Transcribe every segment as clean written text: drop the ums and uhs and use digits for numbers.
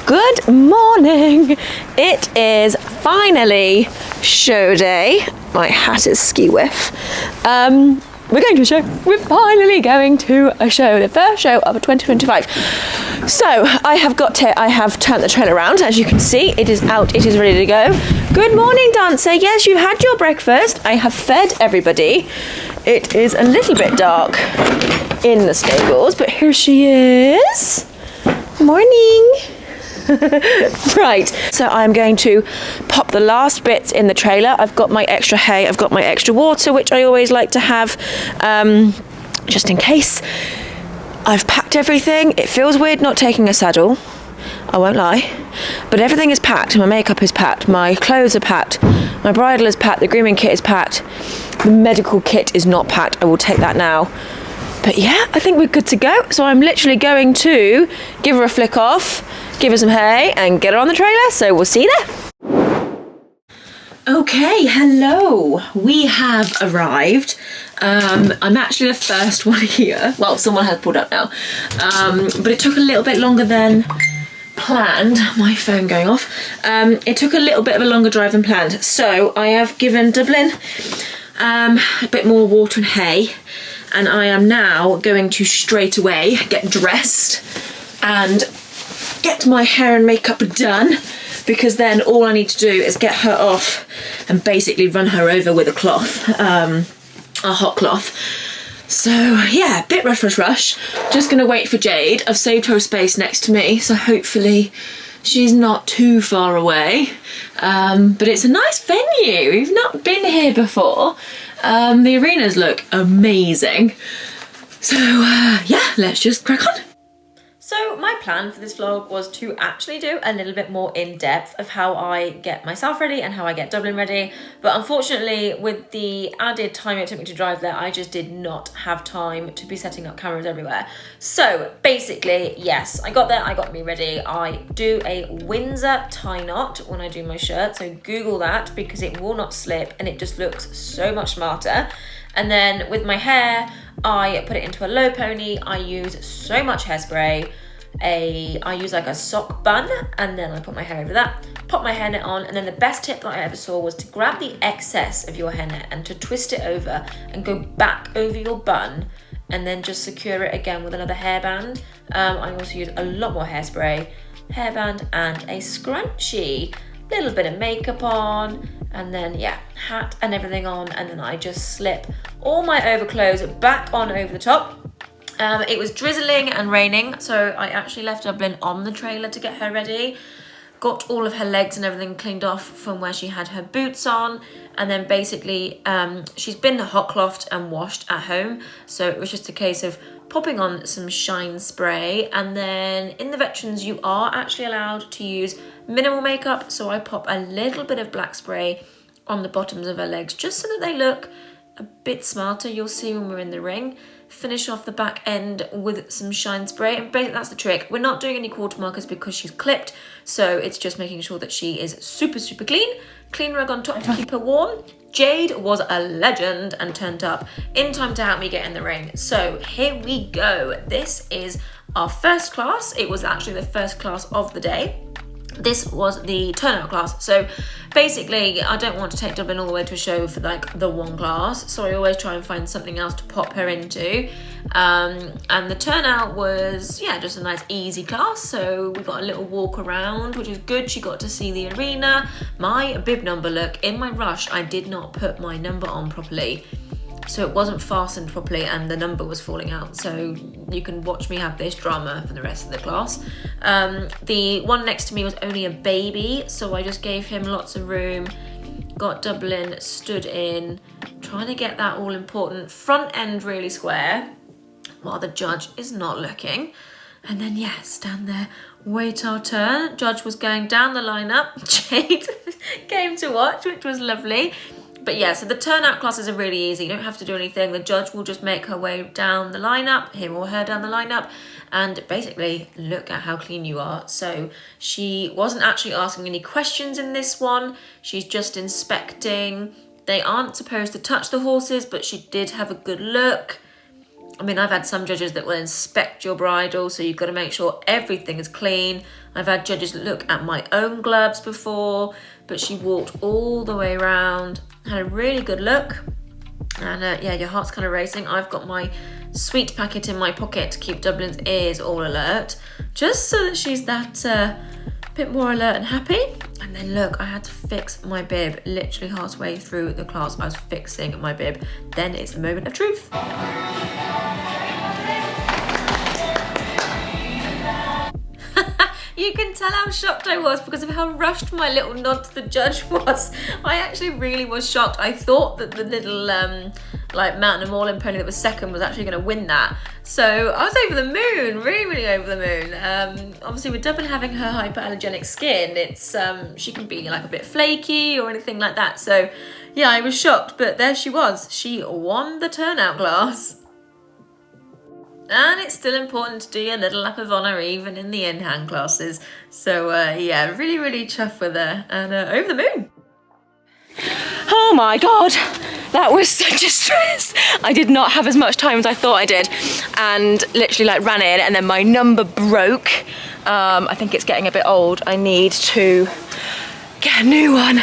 Good morning. It is finally show day. My hat is ski whiff. We're going to a show. We're finally going to a show, the first show of 2025. So I have turned the trailer around. As you can see, it is out, it is ready to go. Good morning, dancer. Yes, you've had your breakfast. I have fed everybody. It is a little bit dark in the stables, but here she is. Morning. Right, so I'm going to pop the last bits in the trailer. I've got my extra hay, I've got my extra water, which I always like to have, just in case. I've packed everything. It feels weird not taking a saddle, I won't lie, but everything is packed. My makeup is packed, my clothes are packed, my bridal is packed, the grooming kit is packed, the medical kit is not packed. I will take that now. But yeah, I think we're good to go. So I'm literally going to give her a flick off, give her some hay and get her on the trailer. So we'll see you there. Okay, hello. We have arrived. I'm actually the first one here. Well, someone has pulled up now. But it took a little bit longer than planned. My phone going off. It took a little bit of a longer drive than planned. So I have given Dublin a bit more water and hay. And I am now going to straight away get dressed and get my hair and makeup done, because then all I need to do is get her off and basically run her over with a cloth, a hot cloth. So yeah, bit rush. Just gonna wait for Jade. I've saved her a space next to me, so hopefully she's not too far away. But it's a nice venue. We've not been here before. The arenas look amazing. So yeah, let's just crack on. So my plan for this vlog was to actually do a little bit more in depth of how I get myself ready and how I get Dublin ready. But unfortunately, with the added time it took me to drive there, I just did not have time to be setting up cameras everywhere. So basically, yes, I got there, I got me ready. I do a Windsor tie knot when I do my shirt. So Google that, because it will not slip and it just looks so much smarter. And then with my hair, I put it into a low pony. I use so much hairspray. I use like a sock bun, and then I put my hair over that, pop my hairnet on, and then the best tip that I ever saw was to grab the excess of your hairnet and to twist it over and go back over your bun, and then just secure it again with another hairband. I also use a lot more hairspray, hairband, and a scrunchie. Little bit of makeup on, and then yeah, hat and everything on, and then I just slip all my overclothes back on over the top. It was drizzling and raining, so I actually left Dublin on the trailer to get her ready. Got all of her legs and everything cleaned off from where she had her boots on, and then basically she's been hot clothed and washed at home, so it was just a case of popping on some shine spray. And then in the veterans you are actually allowed to use minimal makeup, so I pop a little bit of black spray on the bottoms of her legs just so that they look a bit smarter. You'll see when we're in the ring. Finish off the back end with some shine spray, and basically that's the trick. We're not doing any quarter markers because she's clipped, so it's just making sure that she is super clean rug on top to keep her warm. Jade was a legend and turned up in time to help me get in the ring. So here we go. This is our first class. It was actually the first class of the day. This was the turnout class. So basically, I don't want to take Dublin all the way to a show for like the one class, so I always try and find something else to pop her into. And the turnout was, yeah, just a nice easy class. So we got a little walk around, which is good. She got to see the arena. My bib number, look, in my rush, I did not put my number on properly. So it wasn't fastened properly and the number was falling out. So you can watch me have this drama for the rest of the class. The one next to me was only a baby, so I just gave him lots of room. Got Dublin stood in, trying to get that all important front end really square while the judge is not looking. And then yeah, stand there, wait our turn. Judge was going down the lineup. Jade came to watch, which was lovely. But yeah, so the turnout classes are really easy. You don't have to do anything. The judge will just make her way down the lineup, him or her down the lineup, and basically look at how clean you are. So she wasn't actually asking any questions in this one. She's just inspecting. They aren't supposed to touch the horses, but she did have a good look. I mean, I've had some judges that will inspect your bridle, so you've got to make sure everything is clean. I've had judges look at my own gloves before, but she walked all the way around, had a really good look. And yeah, your heart's kind of racing. I've got my sweet packet in my pocket to keep Dublin's ears all alert, just so that she's that bit more alert and happy. And then look, I had to fix my bib literally halfway through the class. I was fixing my bib. Then it's the moment of truth. You can tell how shocked I was because of how rushed my little nod to the judge was. I actually really was shocked. I thought that the little like mountain and moorland pony that was second was actually going to win that. So I was over the moon, really over the moon. Obviously with Dublin having her hypoallergenic skin, it's she can be like a bit flaky or anything like that. So yeah, I was shocked, but there she was. She won the turnout class. And it's still important to do your little lap of honour even in the in-hand classes. So yeah, really chuffed with her and over the moon. Oh my God, that was such a stress. I did not have as much time as I thought I did, and literally like ran in and then my number broke. I think it's getting a bit old. I need to get a new one.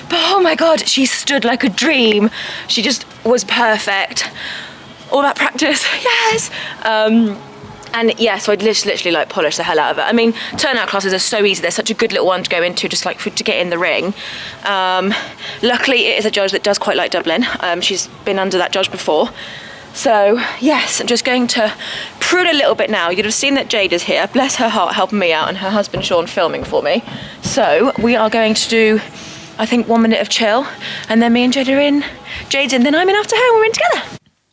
But oh my God, she stood like a dream. She just was perfect. All that practice, yes. And yeah, so I'd literally like polish the hell out of it. I mean, turnout classes are so easy. They're such a good little one to go into, just like to get in the ring. Luckily, it is a judge that does quite like Dublin. She's been under that judge before. So yes, I'm just going to prune a little bit now. You'd have seen that Jade is here, bless her heart, helping me out, and her husband Sean filming for me. So we are going to do, I think, 1 minute of chill, and then me and Jade are in. Jade's in, then I'm in after her, and we're in together.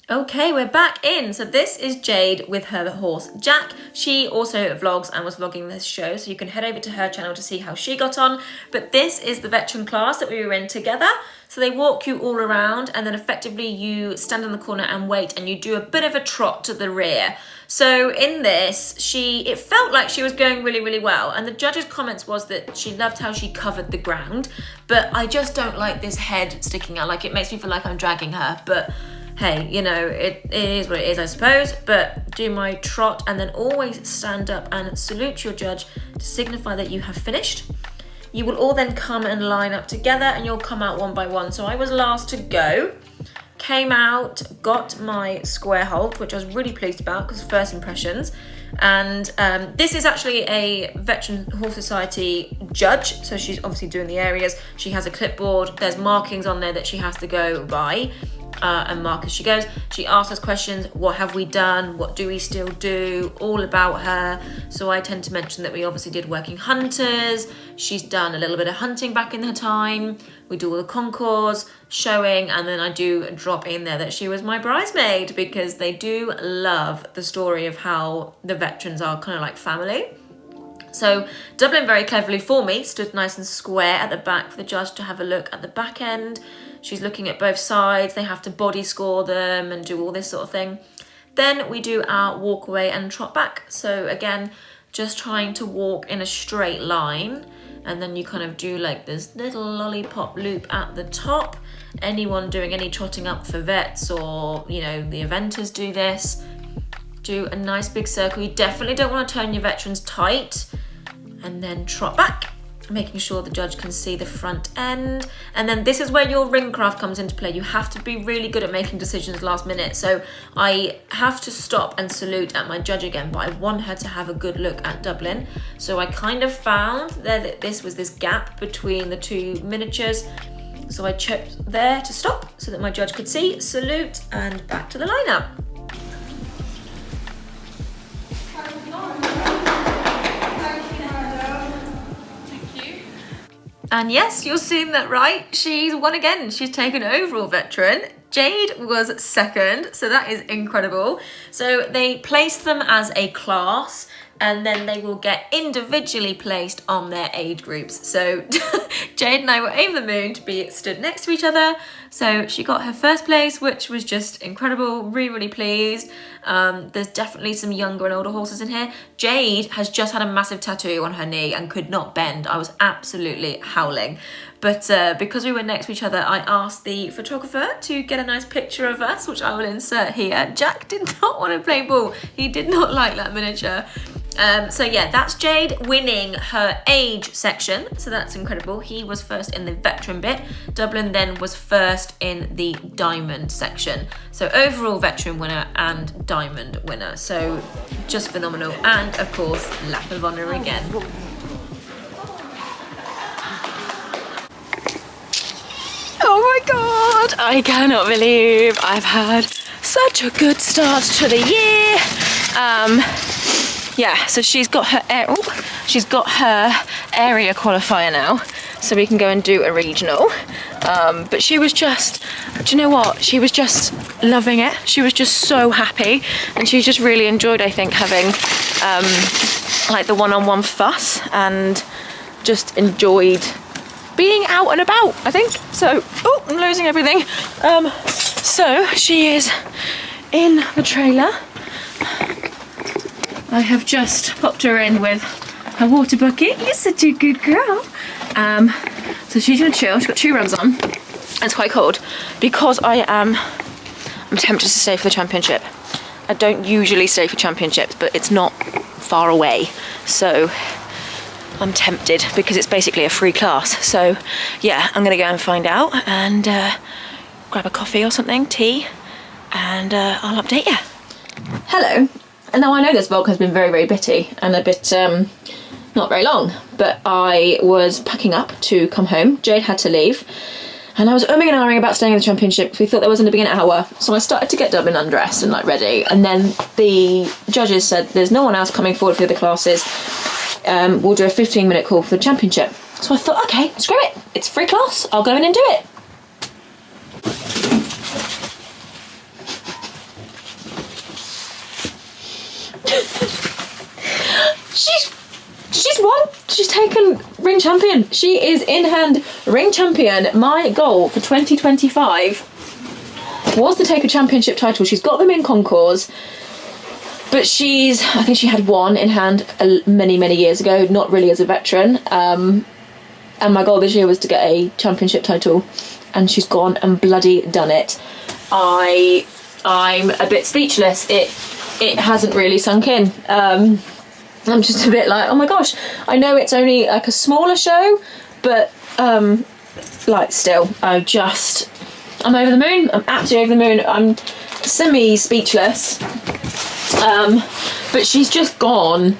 Okay, we're back in. So this is Jade with her horse, Jack. She also vlogs and was vlogging this show, so you can head over to her channel to see how she got on. But this is the veteran class that we were in together. So they walk you all around, and then effectively you stand in the corner and wait, and you do a bit of a trot to the rear. So in this, it felt like she was going really well, and the judge's comments was that she loved how she covered the ground, but I just don't like this head sticking out. Like, it makes me feel like I'm dragging her, but hey, you know, it is what it is, I suppose. But do my trot and then always stand up and salute your judge to signify that you have finished. You will all then come and line up together, and you'll come out one by one. So I was last to go, came out, got my square hold, which I was really pleased about because first impressions. And this is actually a Veteran Horse Society judge, so she's obviously doing the areas. She has a clipboard, there's markings on there that she has to go by. And mark as she goes. She asks us questions. What have we done? What do we still do? All about her. So I tend to mention that we obviously did Working Hunters. She's done a little bit of hunting back in her time. We do all the concours, showing, and then I do drop in there that she was my bridesmaid, because they do love the story of how the veterans are kind of like family. So Dublin very cleverly for me stood nice and square at the back for the judge to have a look at the back end. She's looking at both sides. They have to body score them and do all this sort of thing. Then we do our walk away and trot back. So again, just trying to walk in a straight line, and then you kind of do like this little lollipop loop at the top. Anyone doing any trotting up for vets, or you know, the eventers do this. Do a nice big circle. You definitely don't want to turn your veterans tight, and then trot back, making sure the judge can see the front end. And then this is where your ring craft comes into play. You have to be really good at making decisions last minute. So I have to stop and salute at my judge again, but I want her to have a good look at Dublin. So I kind of found that this was this gap between the two miniatures. So I checked there to stop so that my judge could see, salute, and back to the lineup. And yes, you're seeing that right. She's won again. She's taken overall veteran. Jade was second, so that is incredible. So they place them as a class, and then they will get individually placed on their age groups. So Jade and I were over the moon to be stood next to each other. So she got her first place, which was just incredible. Really pleased. There's definitely some younger and older horses in here. Jade has just had a massive tattoo on her knee and could not bend. I was absolutely howling. But because we were next to each other, I asked the photographer to get a nice picture of us, which I will insert here. Jack did not want to play ball. He did not like that miniature. So yeah, that's Jade winning her age section, so that's incredible. He was first in the veteran bit. Dublin then was first in the diamond section. So overall veteran winner and diamond winner. So just phenomenal. And of course, lap of honour again. Oh my God, I cannot believe I've had such a good start to the year. Yeah, so she's got her area qualifier now, so we can go and do a regional. But she was just, do you know what? She was just loving it. She was just so happy, and she just really enjoyed, I think, having like the one-on-one fuss, and just enjoyed being out and about, I think. So, oh, I'm losing everything. So she is in the trailer. I have just popped her in with her water bucket. You're such a good girl. So she's gonna chill. She's got 2 runs on. It's quite cold because I'm tempted to stay for the championship. I don't usually stay for championships, but it's not far away, so I'm tempted because it's basically a free class. So yeah, I'm gonna go and find out and grab a coffee or something, tea, and I'll update you. Hello. And now I know this vlog has been very, very bitty and a bit not very long, but I was packing up to come home. Jade had to leave, and I was umming and ahhing about staying in the championship because we thought there was going to be an hour. So I started to get Dublin undressed and like ready, and then the judges said there's no one else coming forward for the other classes. We'll do a 15-minute call for the championship. So I thought, okay, screw it. It's a free class. I'll go in and do it. She's won. She's taken ring champion. She is in hand ring champion. My goal for 2025 was to take a championship title. She's got them in concours, but I think she had one in hand many, many years ago, not really as a veteran. And my goal this year was to get a championship title, and she's gone and bloody done it. I'm a bit speechless. It hasn't really sunk in. I'm just a bit like, oh my gosh, I know it's only like a smaller show, but like still, I'm over the moon. I'm absolutely over the moon. I'm semi-speechless. But she's just gone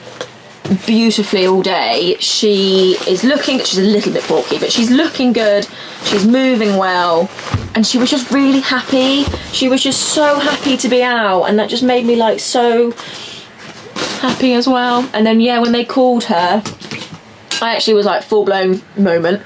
beautifully all day. She's a little bit porky, but she's looking good. She's moving well, and she was just really happy. She was just so happy to be out, and that just made me like so happy as well. And then yeah, when they called her, I actually was like full-blown moment.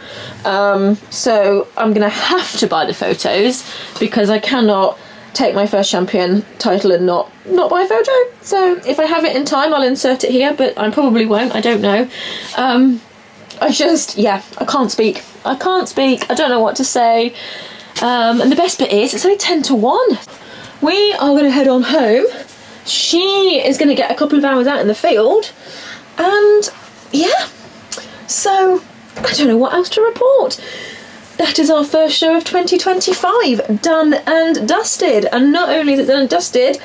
So I'm gonna have to buy the photos because I cannot take my first champion title and not buy a photo. So if I have it in time, I'll insert it here, but I probably won't. I don't know. I can't speak. I don't know what to say. And the best bit is it's only 10-1. We are gonna head on home. She is going to get a couple of hours out in the field, and yeah, so I don't know what else to report. That is our first show of 2025, done and dusted. And not only is it done and dusted,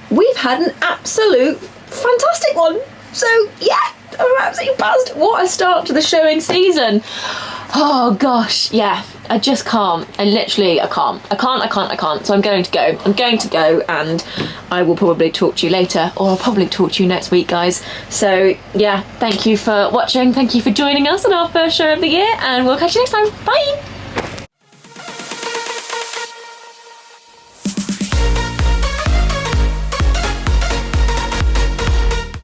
we've had an absolute fantastic one. So yeah, I'm absolutely buzzed. What a start to the showing season. Oh gosh, yeah, I just can't. I can't. So I'm going to go. And I will probably talk to you later, or I'll probably talk to you next week, guys. So yeah, thank you for watching. Thank you for joining us on our first show of the year, and we'll catch you next time. Bye.